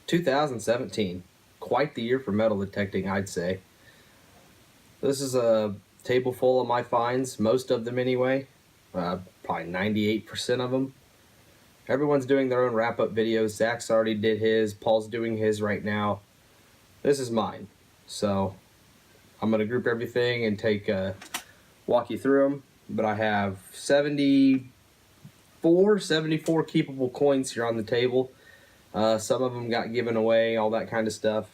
2017, quite the year for metal detecting, I'd say. This is a table full of my finds, most of them anyway, probably 98% of them. Everyone's doing their own wrap-up videos. Zach's already did his, Paul's doing his right now. This is mine. So I'm going to group everything and walk you through them. But I have 74 keepable coins here on the table. Some of them got given away, all that kind of stuff.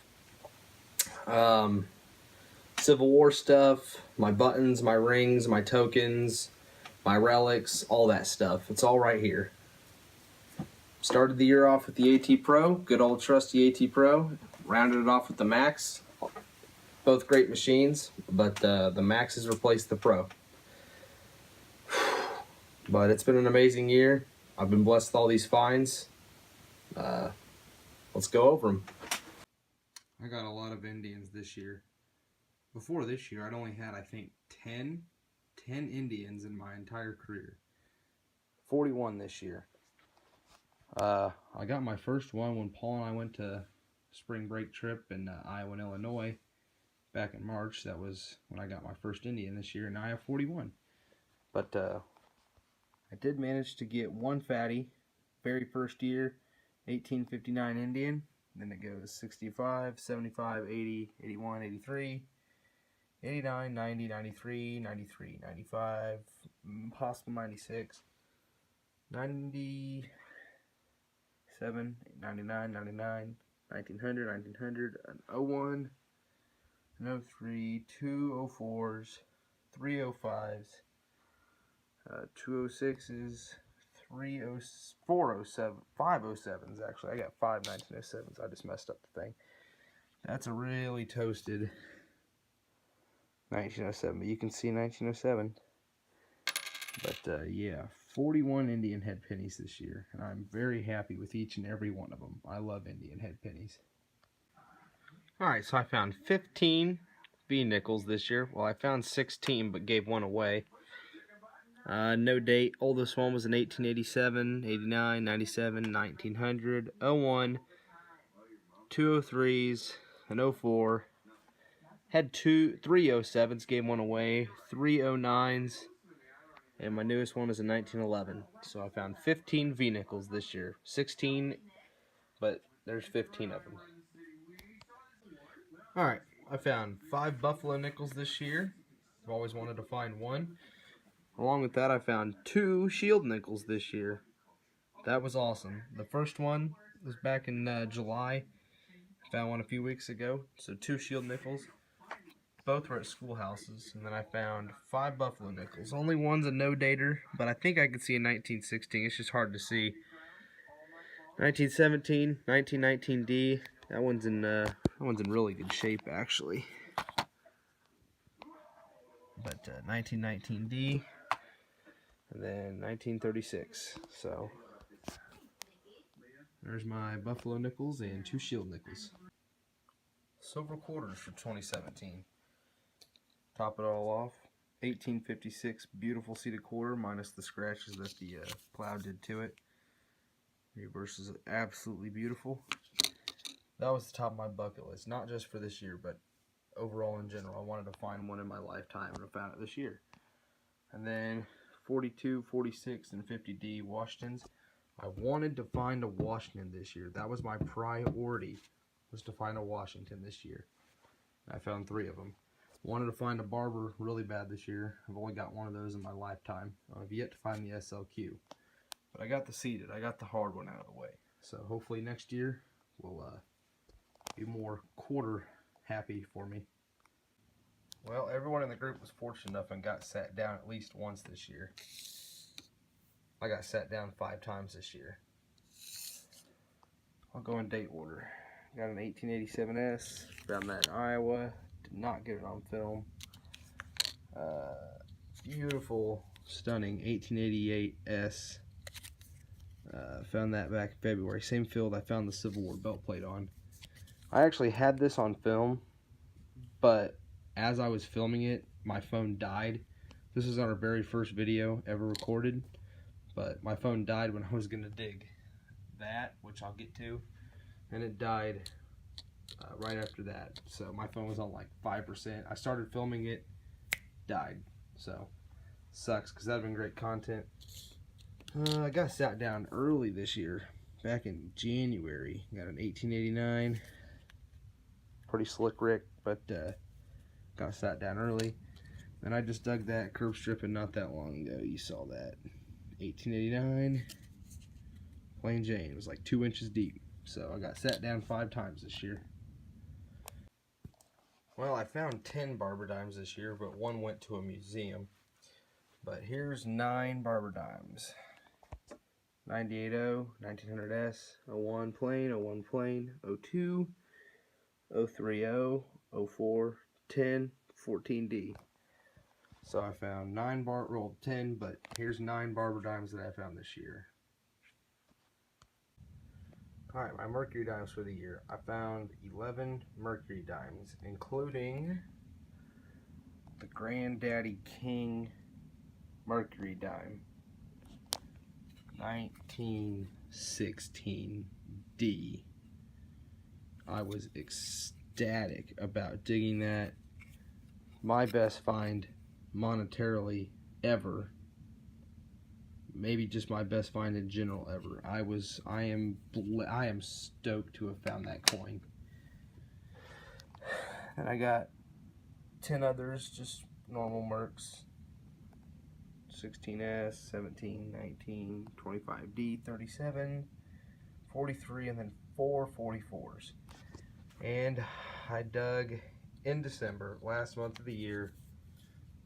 Civil War stuff, my buttons, my rings, my tokens, my relics, all that stuff. It's all right here. Started the year off with the AT Pro, good old trusty AT Pro. Rounded it off with the Max. Both great machines, but the Max has replaced the Pro. But it's been an amazing year. I've been blessed with all these finds. Let's go over them. I got a lot of Indians this year. Before this year, I'd only had, I think, 10 Indians in my entire career. 41 this year. I got my first one when Paul and I went to spring break trip in Iowa and Illinois back in March. That was when I got my first Indian this year, and now I have 41. But I did manage to get one fatty, very first year, 1859 Indian. Then it goes 65, 75, 80, 81, 83, 89, 90, 93, 93, 95, possible 96, 97, 99, 99, 1900, 1900, an 01, an 03, two 04s, three 05s, 206s, 407, 507s actually. I got 5 1907s. I just messed up the thing. That's a really toasted 1907, but you can see 1907. But yeah, 41 Indian head pennies this year, and I'm very happy with each and every one of them. I love Indian head pennies. Alright, so I found 15 V nickels this year. Well, I found 16, but gave one away. No date. Oldest one was in 1887, 89, 97, 1900, 01, 203s, an 04. Had three 07s, gave one away, 3 09s, and my newest one is in 1911. So I found 15 V nickels this year. 16, but there's 15 of them. Alright, I found 5 Buffalo nickels this year. I've always wanted to find one. Along with that, I found 2 Shield nickels this year. That was awesome. The first one was back in July. Found one a few weeks ago. So 2 Shield nickels. Both were at schoolhouses. And then I found 5 Buffalo nickels. Only one's a no-dater, but I think I could see a 1916. It's just hard to see. 1917, 1919D. That one's in really good shape actually. But 1919D. And then 1936. So there's my Buffalo nickels and 2 Shield nickels. Silver quarters for 2017. Top it all off. 1856 beautiful seated quarter minus the scratches that the plow did to it. Reverse is absolutely beautiful. That was the top of my bucket list. Not just for this year, but overall in general. I wanted to find one in my lifetime, and I found it this year. And then 42, 46, and 50D Washingtons. I wanted to find a Washington this year. That was my priority, was to find a Washington this year. I found 3 of them. Wanted to find a Barber really bad this year. I've only got one of those in my lifetime. I've yet to find the SLQ. But I got the seated. I got the hard one out of the way. So hopefully next year will be more quarter happy for me. Well, everyone in the group was fortunate enough and got sat down at least once this year. I got sat down 5 times this year. I'll go in date order. Got an 1887S. Found that in Iowa. Did not get it on film. Beautiful, stunning 1888S. Found that back in February. Same field I found the Civil War belt plate on. I actually had this on film, but as I was filming it, my phone died. This is our very first video ever recorded, but my phone died when I was going to dig that, which I'll get to. and it died right after that. So my phone was on like 5%. I started filming it, died. So sucks, because that would have been great content. I got sat down early this year, back in January. Got an 1889, pretty slick Rick, but got sat down early. And I just dug that curb stripping not that long ago. You saw that. 1889, plain Jane. It was like 2 inches deep. So I got sat down 5 times this year. Well, I found 10 Barber Dimes this year, but one went to a museum. But here's 9 Barber Dimes. 980, 1900S, 01 plain, 01 plain, 02, 030, 04, 10, 14D. So I found 9 rolled 10, but here's 9 Barber Dimes that I found this year. Alright, my Mercury Dimes for the year. I found 11 Mercury Dimes, including the Granddaddy King Mercury Dime. 1916D. I was ecstatic about digging that. My best find monetarily ever. Maybe just my best find in general ever. I am stoked to have found that coin. And I got 10 others, just normal Mercs. 16S, 17, 19, 25D, 37, 43, and then 4 44s. And I dug in December, last month of the year,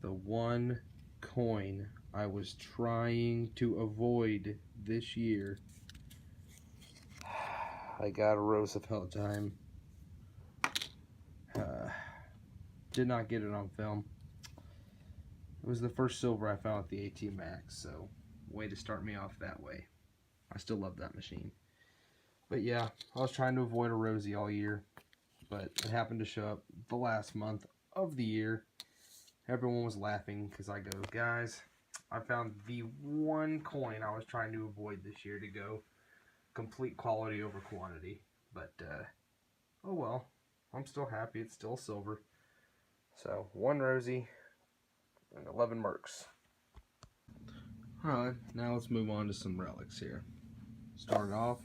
the one coin I was trying to avoid this year. I got a Roosevelt dime. Did not get it on film. It was the first silver I found at the AT Max, so way to start me off that way. I still love that machine. But yeah, I was trying to avoid a Rosie all year, but it happened to show up the last month of the year. Everyone was laughing because I go, guys, I found the one coin I was trying to avoid this year to go complete quality over quantity. But, oh well, I'm still happy. It's still silver. So, 1 Rosie and 11 Mercs. Alright, now let's move on to some relics here. Start off,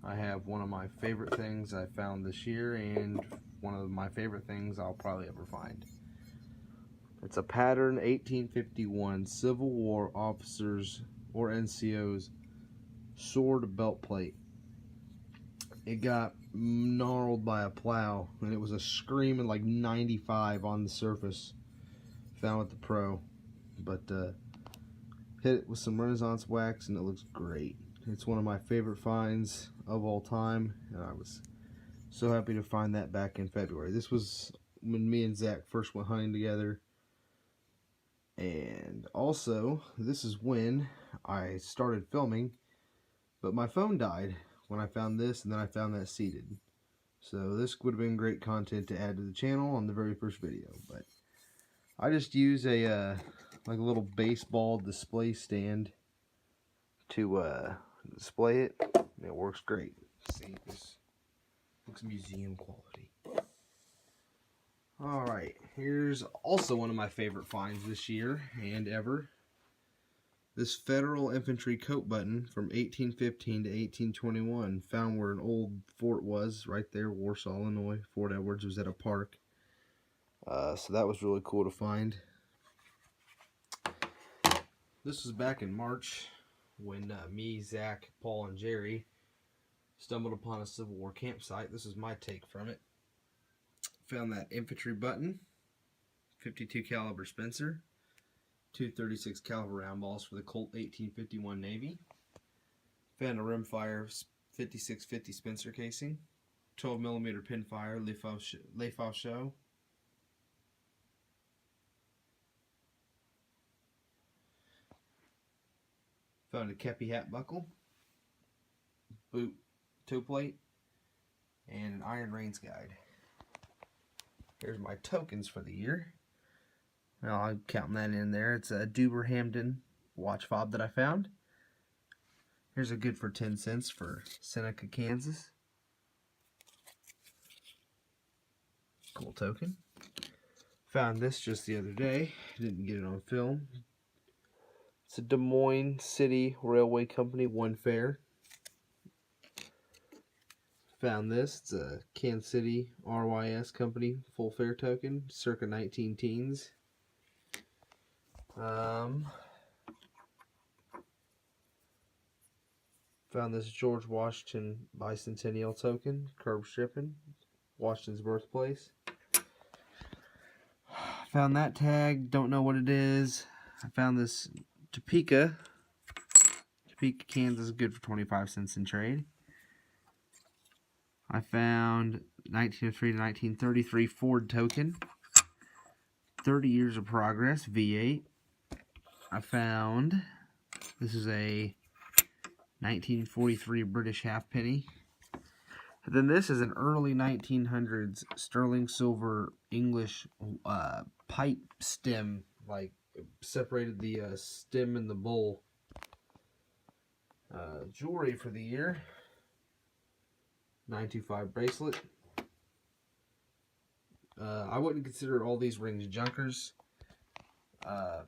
I have one of my favorite things I found this year, and one of my favorite things I'll probably ever find. It's a pattern 1851 Civil War officers or NCOs sword belt plate. It got gnarled by a plow, and it was a screaming like 95 on the surface. Found at the pro, but hit it with some Renaissance wax, and it looks great. It's one of my favorite finds of all time, and I was so happy to find that back in February. This was when me and Zach first went hunting together. And also, this is when I started filming, but my phone died when I found this, and then I found that seated. So this would have been great content to add to the channel on the very first video, but I just use a like a little baseball display stand to display it, and it works great. See, this looks museum quality. Alright, here's also one of my favorite finds this year and ever. This Federal Infantry coat button from 1815 to 1821, found where an old fort was, right there, Warsaw, Illinois. Fort Edwards was at a park. So that was really cool to find. This was back in March when me, Zach, Paul, and Jerry stumbled upon a Civil War campsite. This is my take from it. Found that infantry button, 52 caliber Spencer, 236 caliber round balls for the Colt 1851 Navy. Found a rimfire 5650 Spencer casing, 12 millimeter pinfire Le Faucheux. Found a Kepi hat buckle, boot toe plate, and an Iron Reigns guide. Here's my tokens for the year. Now I'm counting that in there. It's a Duber Hamden watch fob that I found. Here's a good for 10 cents for Seneca, Kansas. Cool token. Found this just the other day. Didn't get it on film. It's a Des Moines City Railway Company 1 fare. Found this. It's a Kansas City RYS Company full fare token, circa 19 teens. Found this George Washington Bicentennial token, curb stripping, Washington's birthplace. Found that tag, don't know what it is. I found this Topeka, Kansas, good for 25 cents in trade. I found 1903 to 1933 Ford token, 30 years of progress, V8. I found, this is a 1943 British halfpenny. And then this is an early 1900s sterling silver English pipe stem, like separated the stem and the bowl. Jewelry for the year. 925 bracelet. I wouldn't consider all these rings junkers because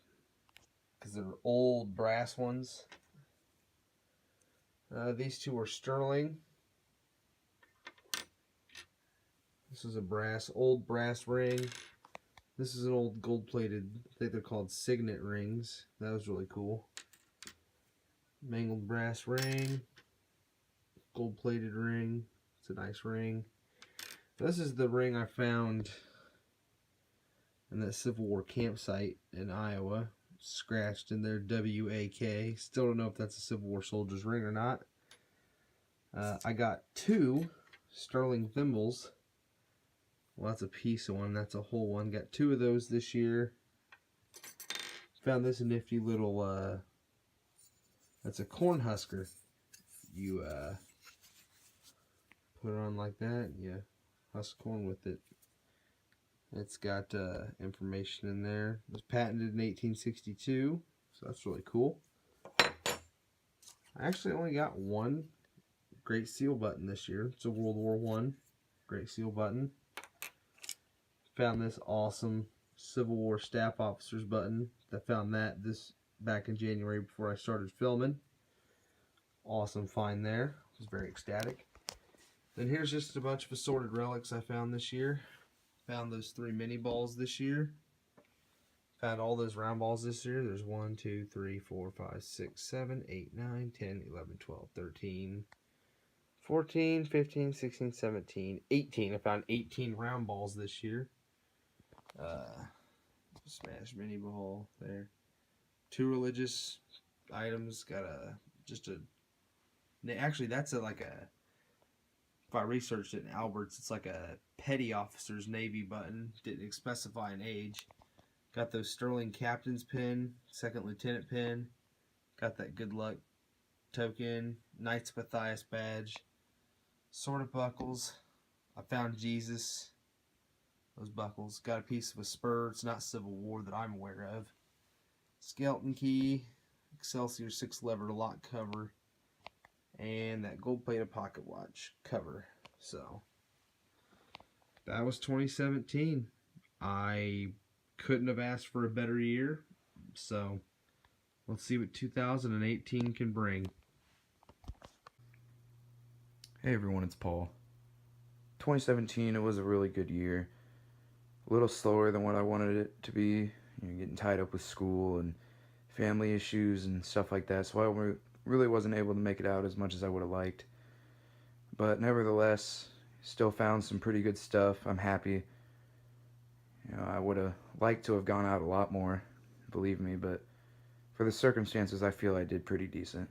they're old brass ones. These two are sterling. This is a old brass ring. This is an old gold-plated, I think they're called signet rings. That was really cool. Mangled brass ring. Gold-plated ring. It's a nice ring. This is the ring I found in that Civil War campsite in Iowa. Scratched in there, WAK. Still don't know if that's a Civil War soldier's ring or not. I got 2 sterling thimbles. Well, that's a piece of one. That's a whole one. Got 2 of those this year. Found this nifty little, that's a corn husker. You put it on like that, and you husk corn with it. It's got information in there. It was patented in 1862, so that's really cool. I actually only got 1 Great Seal button this year. It's a World War I Great Seal button. Found this awesome Civil War Staff Officers button. I found that back in January before I started filming. Awesome find there. I was very ecstatic. Then here's just a bunch of assorted relics I found this year. Found those 3 mini balls this year. Found all those round balls this year. There's 1, 2, 3, 4, 5, 6, 7, 8, 9, 10, 11, 12, 13, 14, 15, 16, 17, 18. I found 18 round balls this year. Smash mini ball there. 2 religious items. Got actually that's if I researched it in Albert's, it's like a petty officer's Navy button. Didn't specify an age. Got those Sterling Captain's pin, 2nd Lieutenant pin. Got that good luck token. Knights of Matthias badge. Sword of buckles. I found Jesus. Those buckles. Got a piece of a spur. It's not Civil War that I'm aware of. Skeleton key. Excelsior 6-lever lock cover. And that gold-plated pocket watch cover. So, that was 2017. I couldn't have asked for a better year. So, let's see what 2018 can bring. Hey everyone, it's Paul. 2017, it was a really good year. A little slower than what I wanted it to be. Getting tied up with school and family issues and stuff like that. So I really wasn't able to make it out as much as I would have liked. But nevertheless, still found some pretty good stuff. I'm happy. I would have liked to have gone out a lot more, believe me, but for the circumstances, I feel I did pretty decent.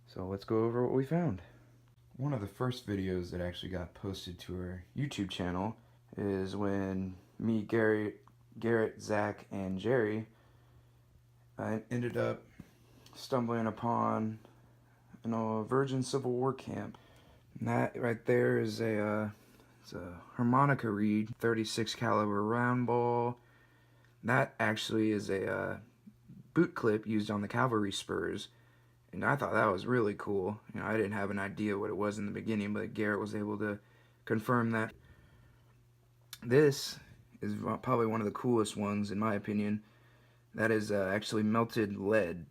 So let's go over what we found. One of the first videos that actually got posted to our YouTube channel is when me, Garrett, Zach, and Jerry ended up stumbling upon a Virgin Civil War camp. And that right there is it's a harmonica reed, 36 caliber round ball. That actually is a boot clip used on the cavalry spurs. And I thought that was really cool. I didn't have an idea what it was in the beginning, but Garrett was able to confirm that. This is probably one of the coolest ones in my opinion. That is actually melted lead.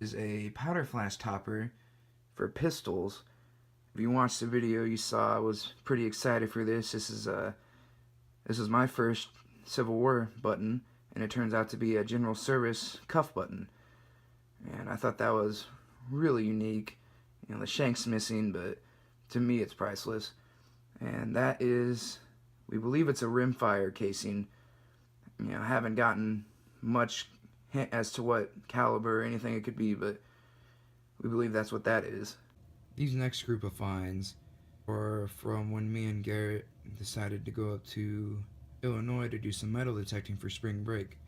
This is a powder flash topper for pistols. If you watched the video you saw, I was pretty excited for this. This is my first Civil War button, and it turns out to be a General Service cuff button. And I thought that was really unique. You know, the shank's missing, but to me it's priceless. And that is, we believe it's a rimfire casing. You know, I haven't gotten much hint as to what caliber or anything it could be, but we believe that's what that is. These next group of finds were from when me and Garrett decided to go up to Illinois to do some metal detecting for spring break.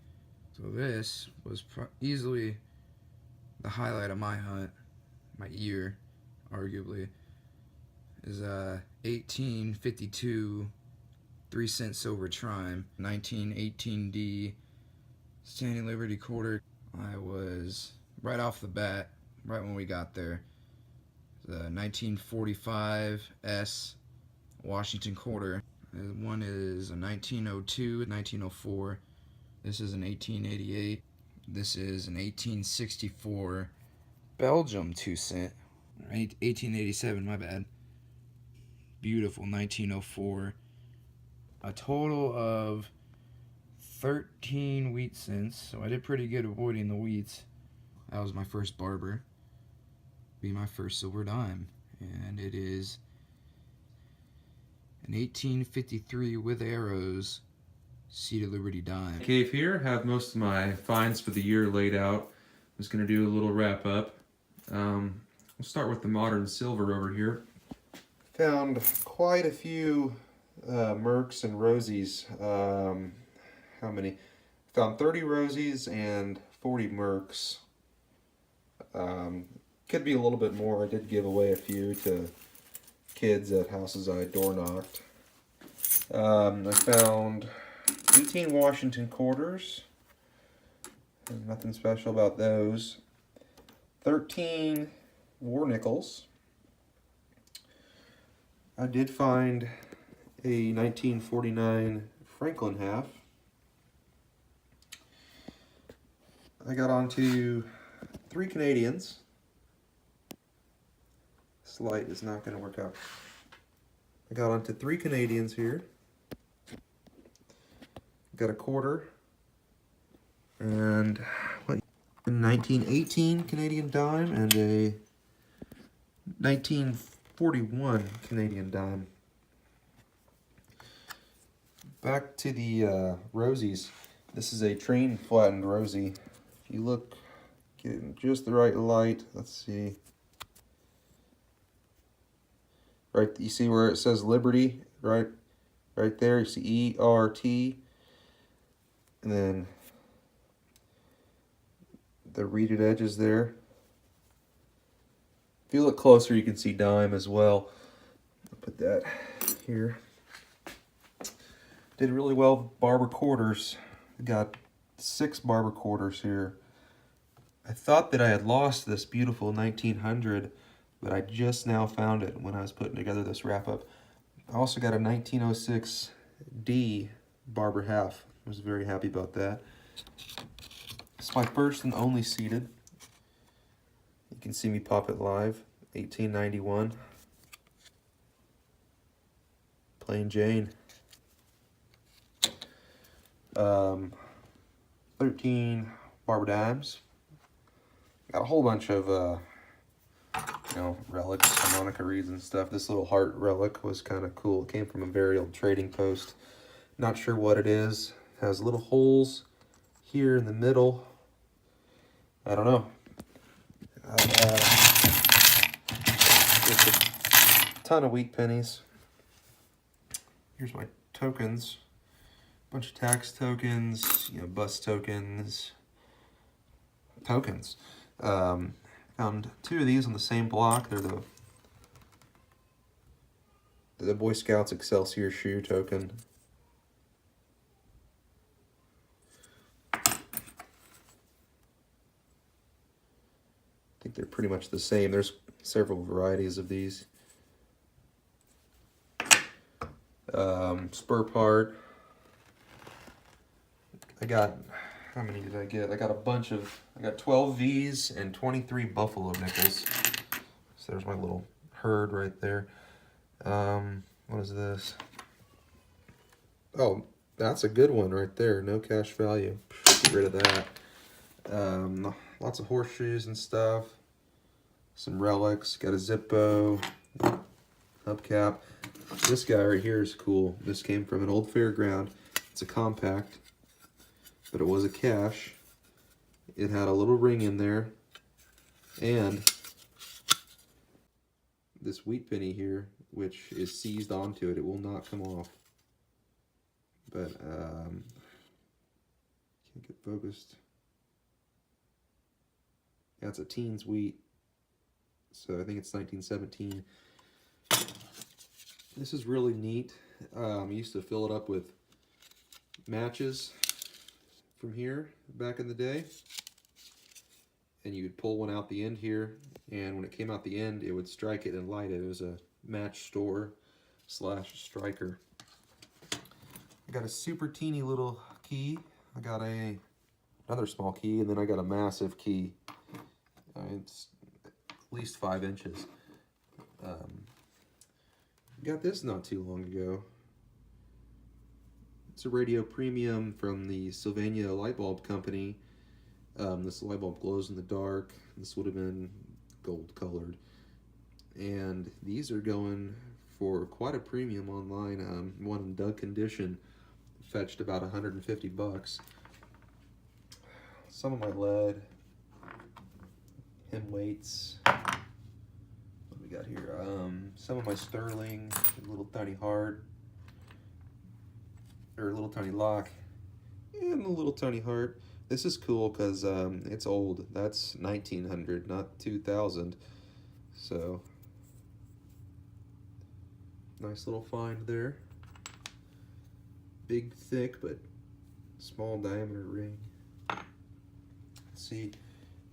So this was easily the highlight of my hunt, my year, arguably, is 1852 3-cent silver trime, 1918D Standing Liberty quarter. I was right off the bat, right when we got there, the 1945 S Washington quarter. One is a 1902, 1904. This is an 1888. This is an 1864 Belgium 2-cent. 1887, my bad. Beautiful 1904. A total of 13 wheat cents, so I did pretty good avoiding the wheats. That was my first barber. Be my first silver dime, and it is an 1853 with arrows Seated Liberty dime. Cave here, have most of my finds for the year laid out. I'm just going to do a little wrap up. We'll start with the modern silver over here. Found quite a few Mercs and Rosies. How many? Found 30 Rosies and 40 Mercs. Could be a little bit more. I did give away a few to kids at houses I door knocked. I found 18 Washington quarters. There's nothing special about those. 13 war nickels. I did find a 1949 Franklin half. I got onto 3 Canadians. This light is not going to work out. I got onto 3 Canadians here. Got a quarter. And what? A 1918 Canadian dime and a 1941 Canadian dime. Back to the Rosies. This is a train flattened Rosie. If you look, get it in just the right light. Let's see. Right, you see where it says Liberty, right there. You see ERT, and then the reeded edges there. If you look closer, you can see dime as well. I'll put that here. Did really well with barber quarters. Got 6 barber quarters here. I thought that I had lost this beautiful 1900, but I just now found it when I was putting together this wrap-up. I also got a 1906 D barber half. I was very happy about that. It's my first and only seated. You can see me pop it live. 1891. Plain Jane. 13 barber dimes. Got a whole bunch of relics, harmonica reeds and stuff. This little heart relic was kind of cool. It came from a very old trading post. Not sure what it is. It has little holes here in the middle. I don't know. Just a ton of wheat pennies. Here's my tokens. Bunch of tax tokens, bus tokens. Found 2 of these on the same block. They're the Boy Scouts Excelsior shoe token. I think they're pretty much the same. There's several varieties of these. Spur part, I got, how many did I get? I got 12 V's and 23 Buffalo nickels. So there's my little herd right there. What is this? Oh, that's a good one right there. No cash value. Get rid of that. Lots of horseshoes and stuff. Some relics. Got a Zippo. Hubcap. This guy right here is cool. This came from an old fairground. It's a compact, but it was a cash. It had a little ring in there, and this wheat penny here, which is seized onto it. It will not come off. But can't get focused. Yeah, it's a teens wheat. So I think it's 1917. This is really neat. I used to fill it up with matches from here back in the day. And you would pull one out the end here, and when it came out the end, it would strike it and light it. It was a match store / striker. I got a super teeny little key. I got another small key, and then I got a massive key. It's at least 5 inches. Got this not too long ago. It's a Radio Premium from the Sylvania Light Bulb Company. This light bulb glows in the dark. This would have been gold colored. And these are going for quite a premium online. One in Doug condition fetched about 150 bucks. Some of my lead, hem weights. What do we got here? Some of my sterling, a little tiny heart, or a little tiny lock, and a little tiny heart. This is cool because it's old. That's 1900, not 2000. So, nice little find there. Big, thick, but small diameter ring. Let's see,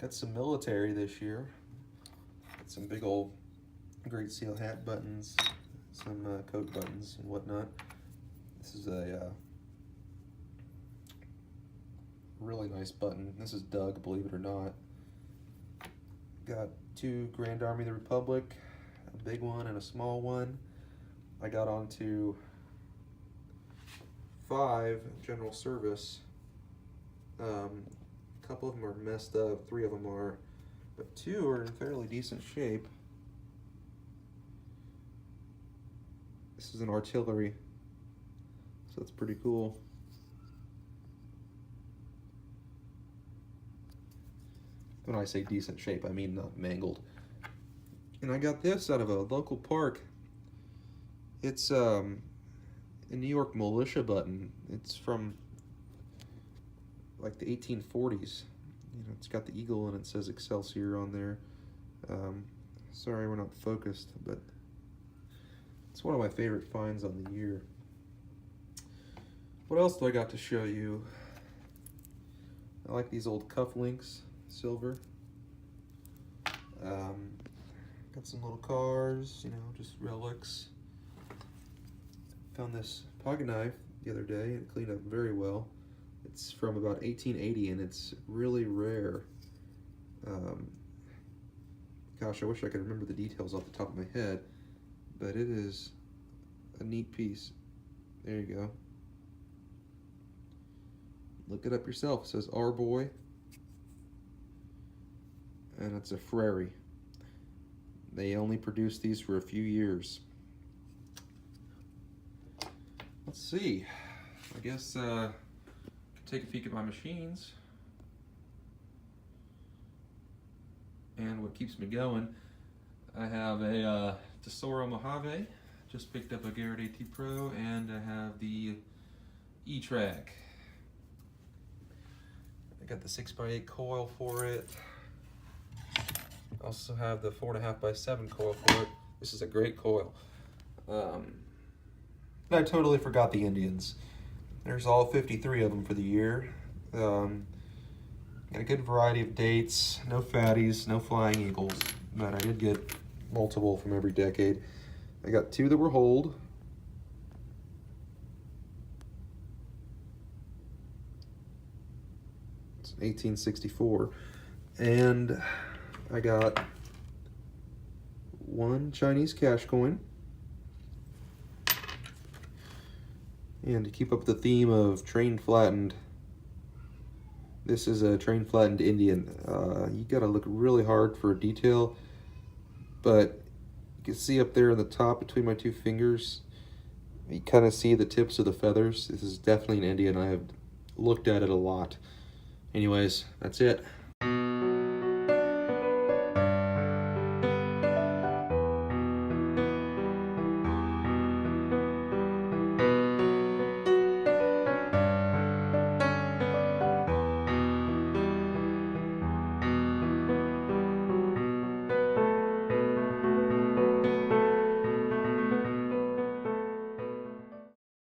got some military this year. Got some big old Great Seal hat buttons, some coat buttons and whatnot. This is a really nice button. This is Doug, believe it or not. Got 2 Grand Army of the Republic, a big one and a small one. I got onto 5 General Service. A couple of them are messed up, 3 of them are, but 2 are in fairly decent shape. This is an artillery, so that's pretty cool. When I say decent shape, I mean not mangled. And I got this out of a local park. It's a New York militia button. It's from like the 1840s. You know, it's got the eagle and it says Excelsior on there. Sorry we're not focused, but it's one of my favorite finds on the year. What else do I got to show you? I like these old cufflinks. Silver. Got some little cars, you know, just relics. Found this pocket knife the other day and it cleaned up very well. It's from about 1880 and it's really rare. Gosh, I wish I could remember the details off the top of my head, but it is a neat piece. There you go. Look it up yourself. It says Arboy. And it's a Frary. They only produce these for a few years. Let's see. I guess take a peek at my machines. And what keeps me going, I have a Tesoro Mojave. Just picked up a Garrett AT Pro, and I have the E-Track. I got the 6x8 coil for it. Also have the 4.5x7 coil for it. This is a great coil. I totally forgot the Indians. There's all 53 of them for the year. Got a good variety of dates. No fatties, no flying eagles, but I did get multiple from every decade. I got 2 that were hold. 1864. And I got one Chinese cash coin. And to keep up the theme of train flattened, this is a train flattened Indian. You gotta look really hard for detail, but you can see up there in the top between my two fingers, you kind of see the tips of the feathers. This is definitely an Indian. I have looked at it a lot. Anyways, that's it.